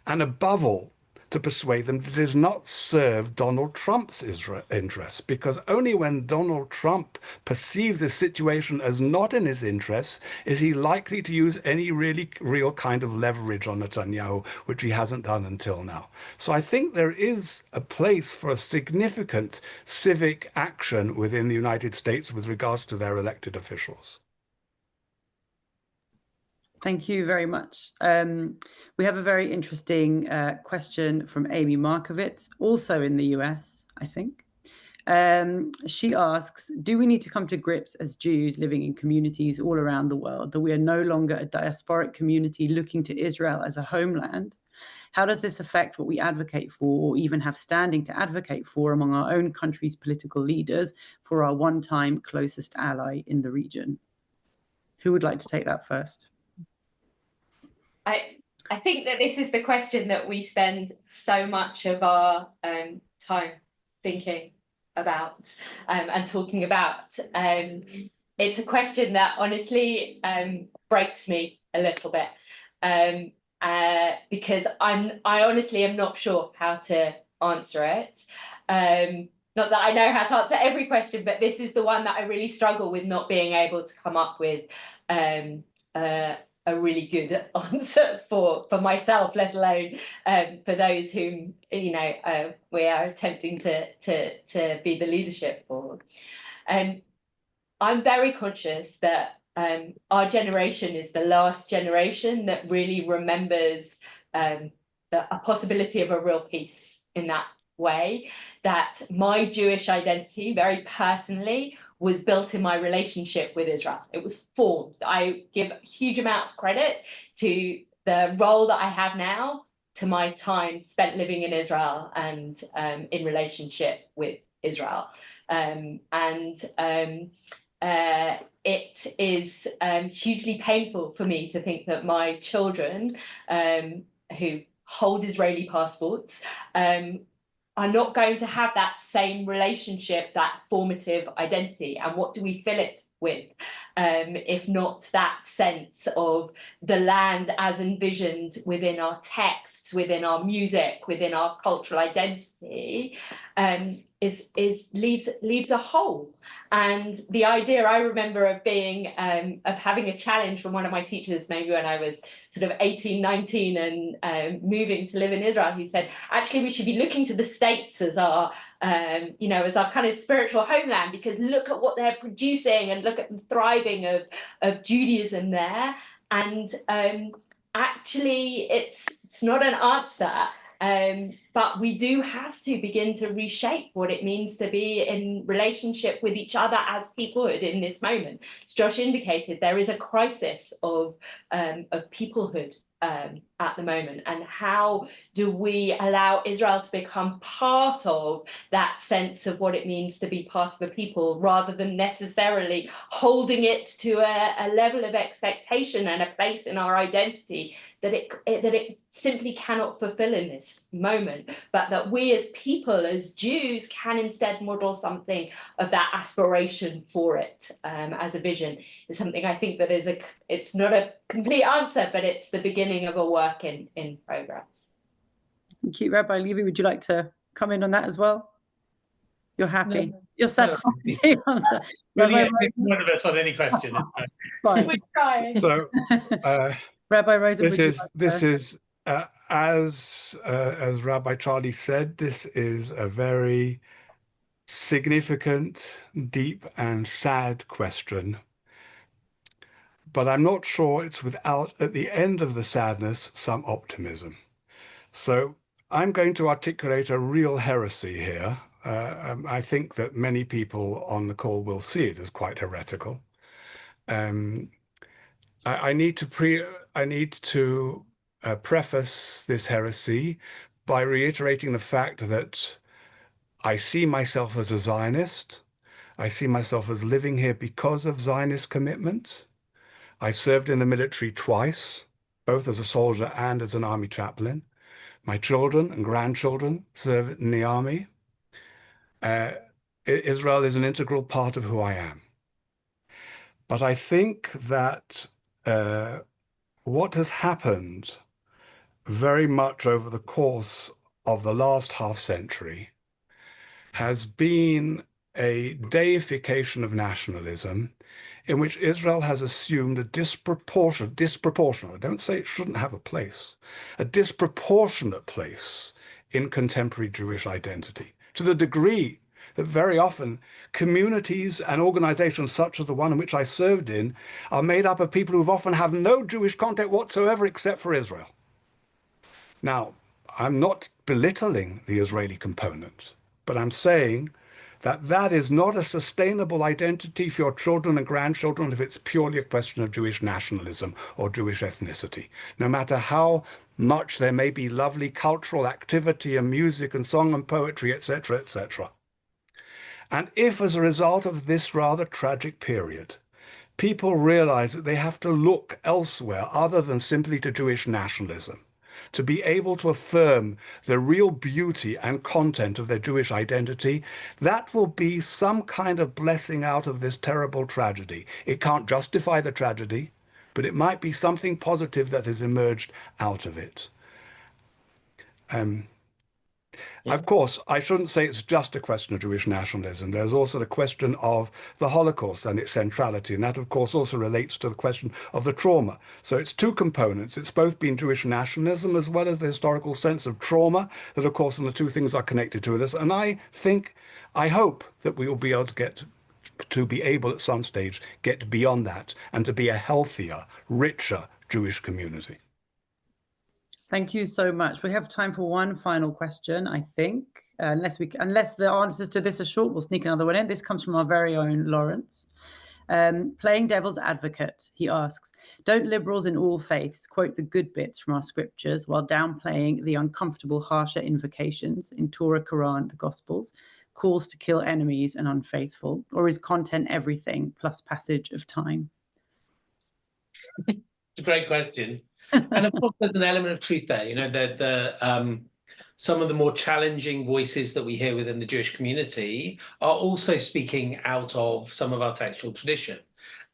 And above all, to persuade them that it does not serve Donald Trump's interests, because only when Donald Trump perceives this situation as not in his interests is he likely to use any real kind of leverage on Netanyahu, which he hasn't done until now. So I think there is a place for a significant civic action within the United States with regards to their elected officials. Thank you very much. We have a very interesting question from Amy Markovitz, also in the US, I think. She asks, do we need to come to grips as Jews living in communities all around the world that we are no longer a diasporic community looking to Israel as a homeland? How does this affect what we advocate for, or even have standing to advocate for among our own country's political leaders for our one-time closest ally in the region? Who would like to take that first? I think that this is the question that we spend so much of our time thinking about and talking about. It's a question that honestly breaks me a little bit because I honestly am not sure how to answer it. Not that I know how to answer every question, but this is the one that I really struggle with not being able to come up with a really good answer for myself, let alone for those whom we are attempting to be the leadership for. I'm very conscious that our generation is the last generation that really remembers a possibility of a real peace in that way, that my Jewish identity, very personally, was built in my relationship with Israel. It was formed. I give a huge amount of credit to the role that I have now, to my time spent living in Israel and in relationship with Israel. It is hugely painful for me to think that my children who hold Israeli passports are not going to have that same relationship, that formative identity. And what do we fill it with, if not that sense of the land as envisioned within our texts, within our music, within our cultural identity, leaves a hole. And the idea I remember of being of having a challenge from one of my teachers, maybe when I was sort of 18, 19 and moving to live in Israel, who said, actually, we should be looking to the States as our as our kind of spiritual homeland, because look at what they're producing and look at the thriving of Judaism there. And actually, it's not an answer. But we do have to begin to reshape what it means to be in relationship with each other as peoplehood in this moment. As Josh indicated, there is a crisis of peoplehood at the moment, and how do we allow Israel to become part of that sense of what it means to be part of a people, rather than necessarily holding it to a level of expectation and a place in our identity that it simply cannot fulfill in this moment, but that we as people, as Jews, can instead model something of that aspiration for it as a vision. Is something I think that it's not a complete answer, but it's the beginning of a work in progress. Thank you. Rabbi Levy, would you like to come in on that as well? You're happy? No. You're satisfied with the answer? Really, none of us on any question. Fine. We're trying. So, Rabbi Rosen, this is as Rabbi Charley said, this is a very significant, deep, and sad question. But I'm not sure it's without, at the end of the sadness, some optimism. So I'm going to articulate a real heresy here. I think that many people on the call will see it as quite heretical. I need to preface this heresy by reiterating the fact that I see myself as a Zionist. I see myself as living here because of Zionist commitments. I served in the military twice, both as a soldier and as an army chaplain. My children and grandchildren serve in the army. Israel is an integral part of who I am. But I think that what has happened very much over the course of the last half century has been a deification of nationalism in which Israel has assumed a disproportionate, I don't say it shouldn't have a place, a disproportionate place in contemporary Jewish identity, to the degree that very often communities and organizations such as the one in which I served in are made up of people who've often have no Jewish contact whatsoever except for Israel. Now, I'm not belittling the Israeli component, but I'm saying that that is not a sustainable identity for your children and grandchildren if it's purely a question of Jewish nationalism or Jewish ethnicity. No matter how much there may be lovely cultural activity and music and song and poetry, etc., etc. And if, as a result of this rather tragic period, people realize that they have to look elsewhere other than simply to Jewish nationalism to be able to affirm the real beauty and content of their Jewish identity. That will be some kind of blessing out of this terrible tragedy. It can't justify the tragedy, but it might be something positive that has emerged out of it. Of course, I shouldn't say it's just a question of Jewish nationalism. There's also the question of the Holocaust and its centrality. And that, of course, also relates to the question of the trauma. So it's two components. It's both been Jewish nationalism as well as the historical sense of trauma that, of course, and the two things are connected to this. And I hope that we will be able to be able at some stage get beyond that and to be a healthier, richer Jewish community. Thank you so much. We have time for one final question, I think. Unless the answers to this are short, we'll sneak another one in. This comes from our very own Lawrence. Playing devil's advocate, he asks, don't liberals in all faiths quote the good bits from our scriptures while downplaying the uncomfortable, harsher invocations in Torah, Quran, the Gospels, calls to kill enemies and unfaithful? Or is content everything plus passage of time? It's a great question. And of course, there's an element of truth there. You know, some of the more challenging voices that we hear within the Jewish community are also speaking out of some of our textual tradition.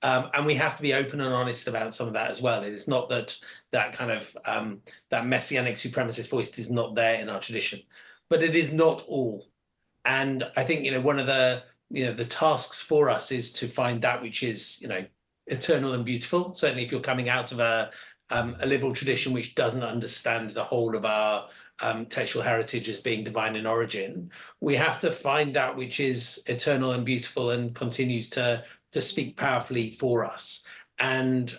And we have to be open and honest about some of that as well. It's not that kind of that messianic supremacist voice is not there in our tradition, but it is not all. And I think, you know, one of the tasks for us is to find that which is, you know, eternal and beautiful. Certainly if you're coming out of a liberal tradition which doesn't understand the whole of our textual heritage as being divine in origin, we have to find that which is eternal and beautiful and continues to speak powerfully for us. And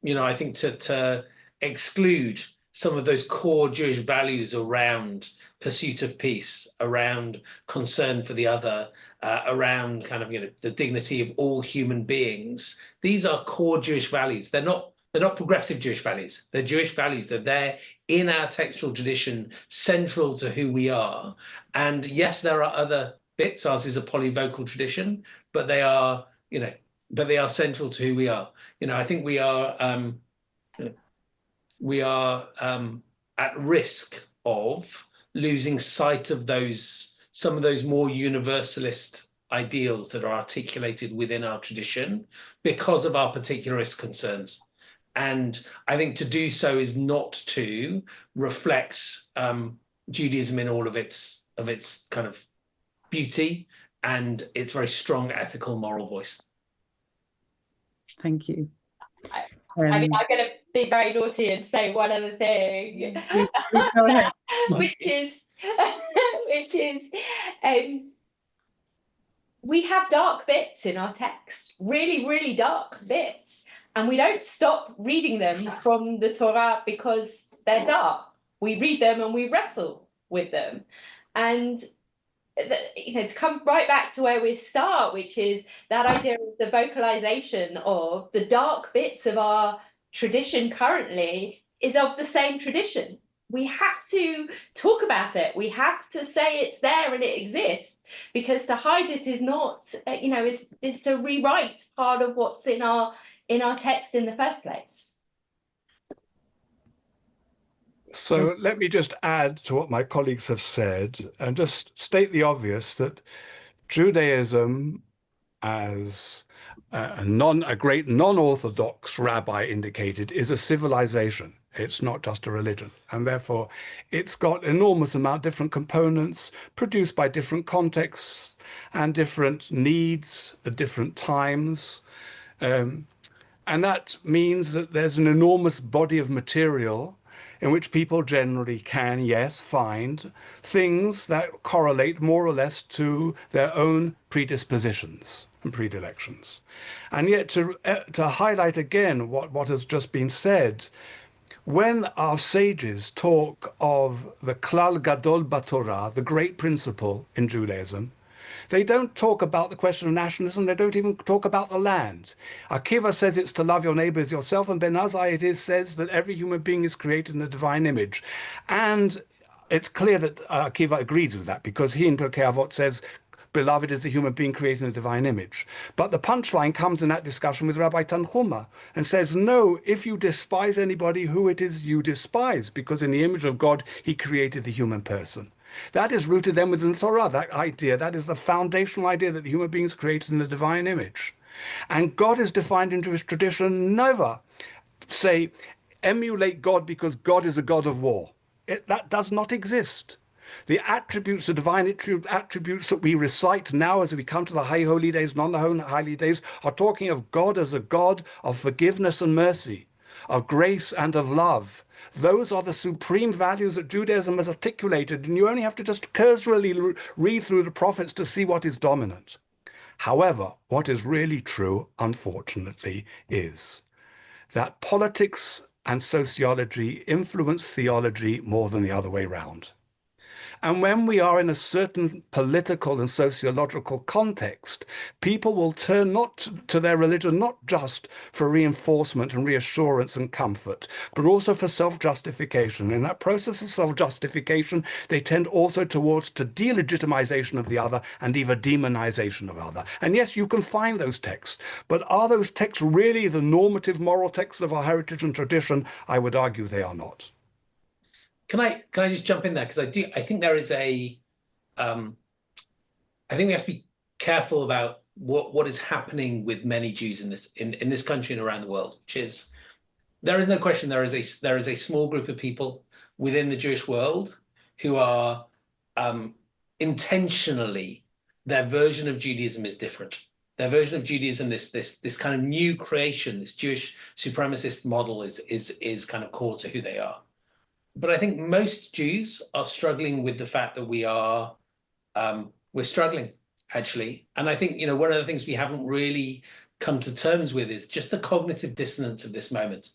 you know, I think to exclude some of those core Jewish values around pursuit of peace, around concern for the other, around kind of, you know, the dignity of all human beings, these are core Jewish values. They're not progressive Jewish values. They're Jewish values. They're there in our textual tradition, central to who we are. And yes, there are other bits. Ours is a polyvocal tradition, but they are, you know, central to who we are. You know, I think we are at risk of losing sight of some of those more universalist ideals that are articulated within our tradition because of our particularist concerns. And I think to do so is not to reflect Judaism in all of its kind of beauty and its very strong ethical moral voice. Thank you. I mean, I'm going to be very naughty and say one other thing, please go ahead. which is we have dark bits in our text, really, really dark bits. And we don't stop reading them from the Torah because they're dark. We read them and we wrestle with them. And, you know, to come right back to where we start, which is that idea of the vocalization of the dark bits of our tradition currently is of the same tradition. We have to talk about it. We have to say it's there and it exists, because to hide it is not, you know, is to rewrite part of what's in our text in the first place. So let me just add to what my colleagues have said and just state the obvious that Judaism, as a great non-Orthodox rabbi indicated, is a civilization. It's not just a religion. And therefore, it's got enormous amount of different components produced by different contexts and different needs at different times. And that means that there's an enormous body of material in which people generally can, yes, find things that correlate more or less to their own predispositions and predilections. And yet to highlight again what has just been said, when our sages talk of the Klal Gadol B'Torah, the great principle in Judaism, they don't talk about the question of nationalism. They don't even talk about the land. Akiva says it's to love your neighbor as yourself, and Ben Azai says that every human being is created in a divine image. And it's clear that Akiva agrees with that, because he in Pirkei Avot says, beloved is the human being created in the divine image. But the punchline comes in that discussion with Rabbi Tanhuma and says, no, if you despise anybody, who it is you despise, because in the image of God, he created the human person. That is rooted then within the Torah, that idea. That is the foundational idea that the human being is created in the divine image. And God is defined in Jewish tradition, never say, emulate God because God is a God of war. That does not exist. The attributes, the divine attributes that we recite now as we come to the high holy days, non-holy days, are talking of God as a God of forgiveness and mercy, of grace and of love. Those are the supreme values that Judaism has articulated, and you only have to just cursorily read through the prophets to see what is dominant. However, what is really true, unfortunately, is that politics and sociology influence theology more than the other way round. And when we are in a certain political and sociological context, people will turn not to their religion, not just for reinforcement and reassurance and comfort, but also for self-justification. In that process of self-justification, they tend also towards the delegitimization of the other and even demonization of other. And yes, you can find those texts, but are those texts really the normative moral texts of our heritage and tradition? I would argue they are not. Can I just jump in there, because I think there is I think we have to be careful about what is happening with many Jews in this country and around the world, which is, there is no question there is a small group of people within the Jewish world who are intentionally, their version of Judaism is different. Their version of Judaism, this kind of new creation, this Jewish supremacist model is kind of core to who they are. But I think most Jews are struggling with the fact that we're struggling, actually. And I think, one of the things we haven't really come to terms with is just the cognitive dissonance of this moment,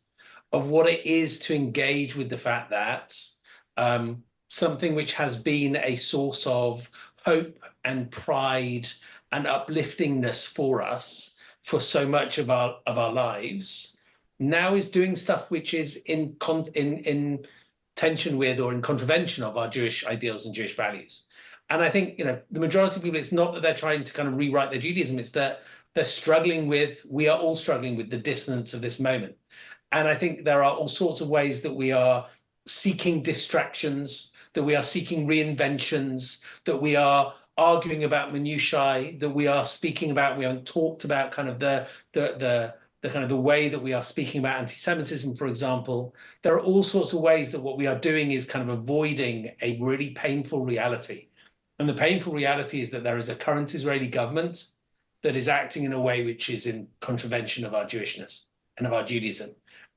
of what it is to engage with the fact that something which has been a source of hope and pride and upliftingness for us for so much of our lives now is doing stuff which is in tension with or in contravention of our Jewish ideals and Jewish values. And I think, the majority of people, it's not that they're trying to kind of rewrite their Judaism, it's that we are all struggling with the dissonance of this moment. And I think there are all sorts of ways that we are seeking distractions, that we are seeking reinventions, that we are arguing about minutiae, that we are speaking about, we haven't talked about kind of the way that we are speaking about anti-Semitism, for example. There are all sorts of ways that what we are doing is kind of avoiding a really painful reality. And the painful reality is that there is a current Israeli government that is acting in a way which is in contravention of our Jewishness and of our Judaism.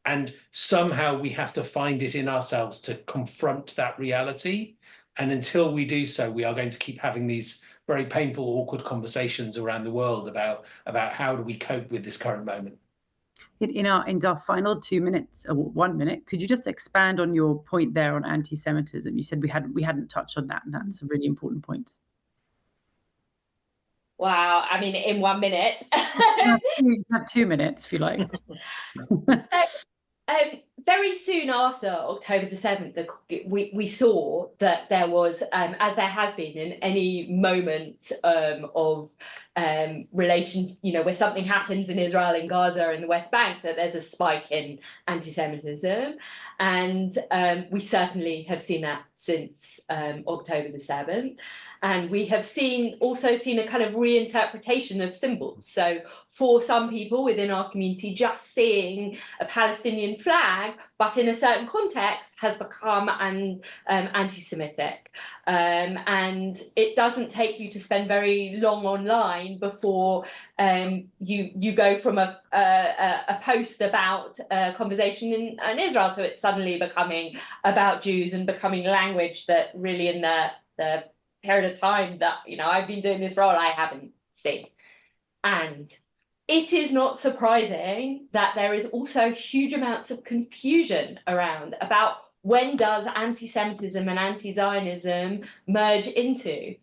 And somehow we have to find it in ourselves to confront that reality. And until we do so, we are going to keep having these very painful, awkward conversations around the world about how do we cope with this current moment. In our final 2 minutes, or 1 minute, could you just expand on your point there on anti-Semitism? You said we hadn't touched on that, and that's a really important point. Wow, I mean, in 1 minute. You have 2 minutes if you like. Very soon after October the 7th, we saw that there was, as there has been in any moment of relation, where something happens in Israel, in Gaza, in the West Bank, that there's a spike in anti-Semitism. And we certainly have seen that since October the 7th. And we have also seen a kind of reinterpretation of symbols. So for some people within our community, just seeing a Palestinian flag, but in a certain context, has become anti-Semitic. And it doesn't take you to spend very long online before you go from a post about a conversation in Israel to it suddenly becoming about Jews and becoming language that really in the period of time that I've been doing this role I haven't seen. And it is not surprising that there is also huge amounts of confusion around about when does anti-Semitism and anti-Zionism merge into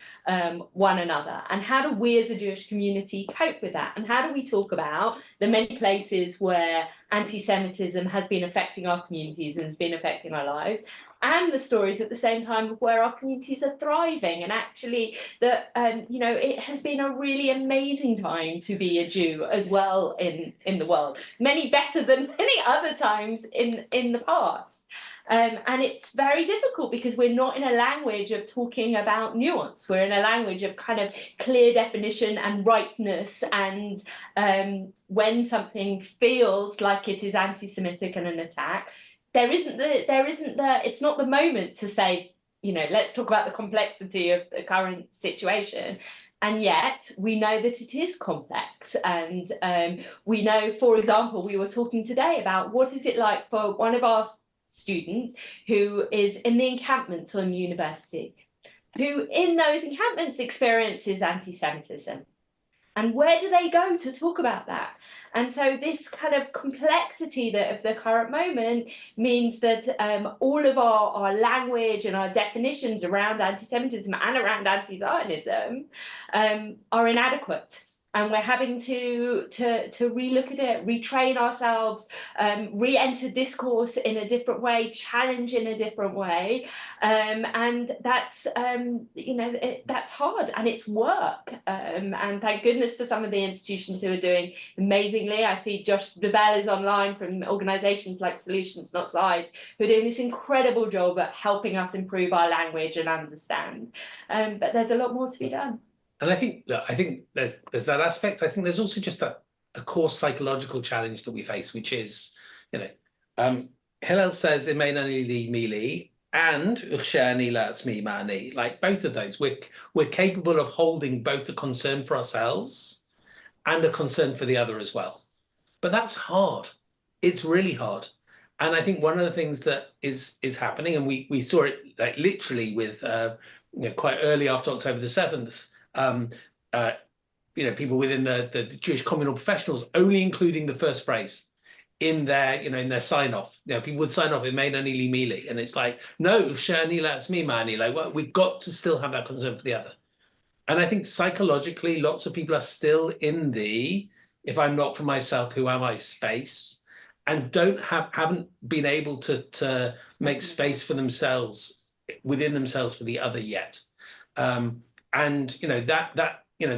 one another, and how do we as a Jewish community cope with that, and how do we talk about the many places where anti-Semitism has been affecting our communities and has been affecting our lives, and the stories at the same time of where our communities are thriving, and actually that it has been a really amazing time to be a Jew as well in the world, many better than many other times in the past. And it's very difficult because we're not in a language of talking about nuance. We're in a language of kind of clear definition and rightness. And when something feels like it is anti-Semitic and an attack, it's not the moment to say, let's talk about the complexity of the current situation. And yet we know that it is complex. And we know, for example, we were talking today about what is it like for one of our students who is in the encampments on university, who in those encampments experiences anti-Semitism. And where do they go to talk about that? And so this kind of complexity of the current moment means that all of our language and our definitions around anti-Semitism and around anti-Zionism are inadequate. And we're having to relook at it, retrain ourselves, re-enter discourse in a different way, challenge in a different way, and that's that's hard and it's work. And thank goodness for some of the institutions who are doing amazingly. I see Josh Bebel is online from organisations like Solutions Not Sides, who are doing this incredible job at helping us improve our language and understand. But there's a lot more to be done. And I think there's that aspect. I think there's also just a core psychological challenge that we face, which is, Hillel says "Imein li mili" and "Uchsheni la'atzmi ma'ani." Like both of those, we're capable of holding both a concern for ourselves and a concern for the other as well. But that's hard. It's really hard. And I think one of the things that is happening, and we saw it like literally with quite early after October the 7th. People within the Jewish communal professionals only including the first phrase in their sign off. People would sign off "Imein li mili," and it's like, no, "Shani la'atzmi ma'ani." Like, well, we've got to still have that concern for the other. And I think psychologically, lots of people are still in the "if I'm not for myself, who am I" space, and haven't been able to make space for themselves within themselves for the other yet. And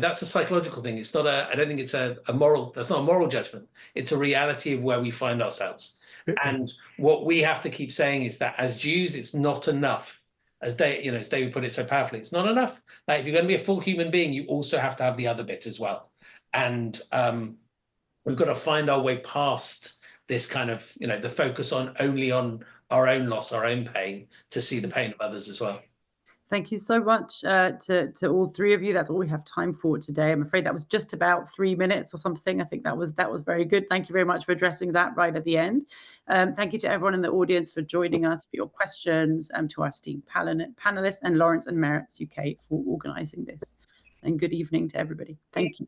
that's a psychological thing. It's not I don't think it's a moral. That's not a moral judgment. It's a reality of where we find ourselves. And what we have to keep saying is that as Jews, it's not enough. As David put it so powerfully, it's not enough. Like, if you're going to be a full human being, you also have to have the other bit as well. And we've got to find our way past this kind of the focus only on our own loss, our own pain, to see the pain of others as well. Thank you so much to all three of you. That's all we have time for today. I'm afraid that was just about 3 minutes or something. I think that was very good. Thank you very much for addressing that right at the end. Thank you to everyone in the audience for joining us, for your questions, to our esteemed panelists, and Lawrence and Meretz UK for organising this. And good evening to everybody. Thank you.